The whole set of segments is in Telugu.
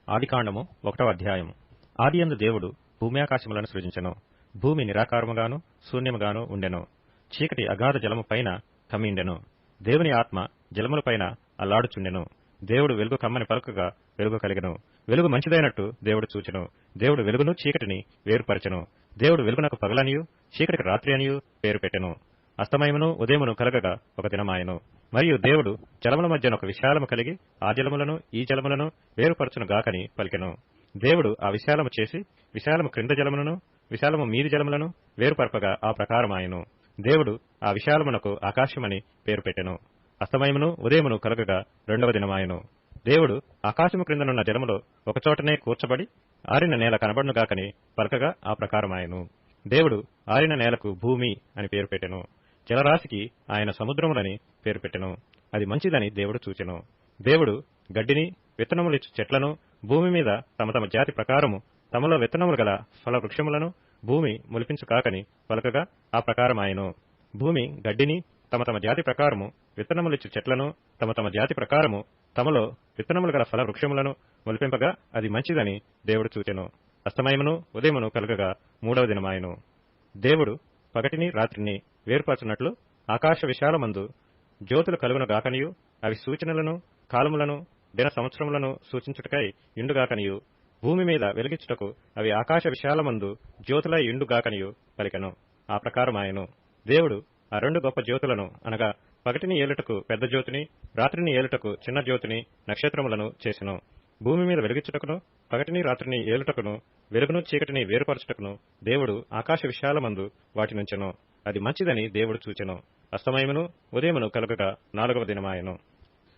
ఆదికాండము 1వ అధ్యాయము. ఆదియందు దేవుడు భూమ్యాకాశములను సృజించెను. భూమి నిరాకారముగాను శూన్యముగాను ఉండెను. చీకటి అగాధ జలము పైన కమ్మిండెను. దేవుని ఆత్మ జలములపైన అల్లాడుచుండెను. దేవుడు వెలుగు కమ్మని పలుకగా వెలుగు కలిగెను. వెలుగు మంచిదైనట్టు దేవుడు చూచెను. దేవుడు వెలుగును చీకటిని వేరుపరచెను. దేవుడు వెలుగునకు పగలనియు చీకటికి రాత్రి అనియు పేరు పెట్టెను. అస్తమయమును ఉదయమును కలగగా ఒక దినమాయెను. మరియు దేవుడు జలముల మధ్యన ఒక విశాలము కలిగి ఆ జలములను ఈ జలములను వేరుపరచును గాకని పలికెను. దేవుడు ఆ విశాలము చేసి విశాలము క్రింద జలములను విశాలము మీది జలములను వేరుపరపగా ఆ ప్రకారమాయెను. దేవుడు ఆ విశాలమునకు ఆకాశమని పేరు పెట్టెను. అస్తమయమును ఉదయమును కలగగా 2వ దినమాయెను. దేవుడు ఆకాశము క్రిందనున్న జలములో ఒకచోటనే కూర్చబడి ఆరిన నేల కనబడునుగాకని పలకగా ఆ ప్రకారమాయెను. దేవుడు ఆరిన నేలకు భూమి అని పేరు పెట్టెను. జలరాశికి ఆయన సముద్రములని పేరు పెట్టెను. అది మంచిదని దేవుడు చూచెను. దేవుడు గడ్డిని విత్తనములిచ్చు చెట్లను భూమి మీద తమ తమ జాతి ప్రకారము తమలో విత్తనములు గల ఫల వృక్షములను భూమి మొలిపించు కాకని పలకగా ఆ ప్రకారమాయెను. భూమి గడ్డిని తమ తమ జాతి ప్రకారము విత్తనములిచ్చు చెట్లను తమ తమ జాతి ప్రకారము తమలో విత్తనములు గల ఫల వృక్షములను మొలిపింపగా అది మంచిదని దేవుడు చూచెను. అస్తమయమును ఉదయమును కలగగా 3వ దినమాయెను. దేవుడు పగటిని రాత్రిని వేర్పరచున్నట్లు ఆకాశ విశాలమందు జ్యోతులు కలుగును గాకనియు అవి సూచనలను కాలములను దిన సంవత్సరములను సూచించుటకై ఇండుగాకనియు భూమి మీద వెలిగించుటకు అవి ఆకాశ విశాలమందు జ్యోతులై ఇండుగాకనియు పలికెను. ఆ ప్రకారమాయెను. దేవుడు ఆ 2 గొప్ప జ్యోతులను అనగా పగటిని ఏలుటకు పెద్ద జ్యోతిని రాత్రిని ఏలుటకు చిన్న జ్యోతిని నక్షత్రములను చేసెను. భూమి మీద వెలిగించుటకును పగటిని రాత్రిని ఏలుటకును వెలుగును చీకటిని వేరుపరచుటకును దేవుడు ఆకాశ విశాలమందు వాటినుంచెను. అది మంచిదని దేవుడు చూచెను. అస్తమయమును ఉదయమును కలుగగా 4వ దినమాయెను.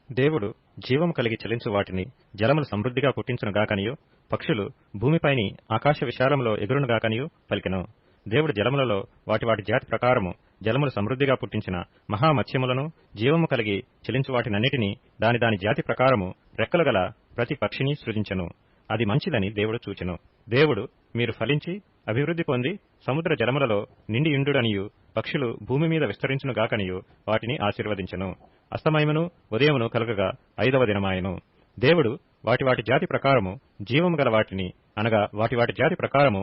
దేవుడు జీవము కలిగి చలించు వాటిని జలములు సమృద్ధిగా పుట్టించునుగాకనియు పక్షులు భూమిపైని ఆకాశ విశాలములో ఎగురునుగాకనియు పలికెను. దేవుడు జలములలో వాటి వాటి జాతి ప్రకారము జలములు సమృద్ధిగా పుట్టించిన మహామత్స్యములను జీవము కలిగి చెలించు వాటినన్నిటినీ దాని దాని జాతి ప్రకారము రెక్కలు గల ప్రతి పక్షిని సృజించెను. అది మంచిదని దేవుడు చూచెను. దేవుడు మీరు ఫలించి అభివృద్ధి పొంది సముద్ర జలములలో నిండి ఇండుడనియు పక్షులు భూమి మీద విస్తరించునుగాకనియు వాటిని ఆశీర్వదించెను. అస్తమయమును ఉదయమును కలగగా 5వ దినమాయెను. దేవుడు వాటి వాటి జాతి ప్రకారము జీవము గల వాటిని అనగా వాటి వాటి జాతి ప్రకారము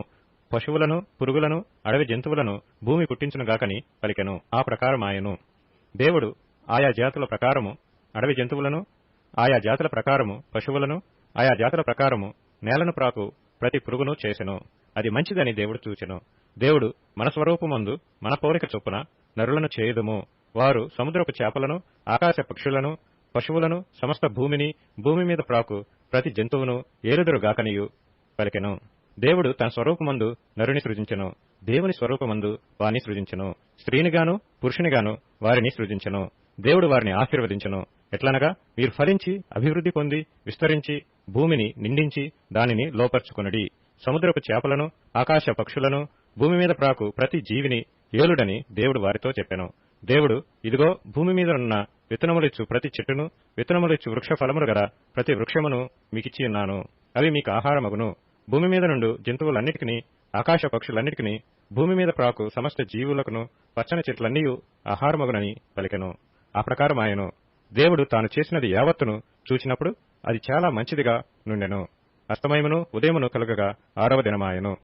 పశువులను పురుగులను అడవి జంతువులను భూమి పుట్టించునుగాకని పలికెను. ఆ ప్రకారమాయెను. దేవుడు ఆయా జాతుల ప్రకారము అడవి జంతువులను ఆయా జాతుల ప్రకారము పశువులను ఆయా జాతుల ప్రకారము నేలను ప్రాకు ప్రతి పురుగును చేసెను. అది మంచిదని దేవుడు చూచెను. దేవుడు మన స్వరూపమందు మన పోలిక చొప్పున నరులను చేయుదుము. వారు సముద్రపు చేపలను ఆకాశ పక్షులను పశువులను సమస్త భూమిని భూమి మీద ప్రాకు ప్రతి జంతువును ఏలుదురుగాకనియు పలికెను. దేవుడు తన స్వరూపమందు నరుని సృజించెను. దేవుని స్వరూపమందు వారిని సృజించెను. స్త్రీనిగాను పురుషునిగాను వారిని సృజించెను. దేవుడు వారిని ఆశీర్వదించెను. ఎట్లనగా మీరు ఫలించి అభివృద్ధి పొంది విస్తరించి భూమిని నిండించి దానిని లోపర్చుకొనుడి. సముద్రపు చేపలను ఆకాశ పక్షులను భూమి మీద ప్రాకు ప్రతి జీవిని ఏలుడని దేవుడు వారితో చెప్పెను. దేవుడు ఇదిగో భూమి మీద ఉన్న విత్తనములిచ్చు ప్రతి చెట్టును విత్తనములిచ్చు వృక్ష ఫలములు గల ప్రతి వృక్షమును మీకిచ్చి ఉన్నాను. అవి మీకు ఆహారమగును. భూమి మీద నుండు జంతువులన్నిటికీ ఆకాశ పక్షులన్నిటికీ భూమి మీద ప్రాకు సమస్త జీవులకును పచ్చని చెట్లన్నీయు ఆహారమగునని పలికెను. ఆ ప్రకారమాయెను. దేవుడు తాను చేసినది యావత్తును చూచినప్పుడు అది చాలా మంచిదిగా నుండెను. అస్తమయమును ఉదయమును కలుగగా 6వ దినమాయెను.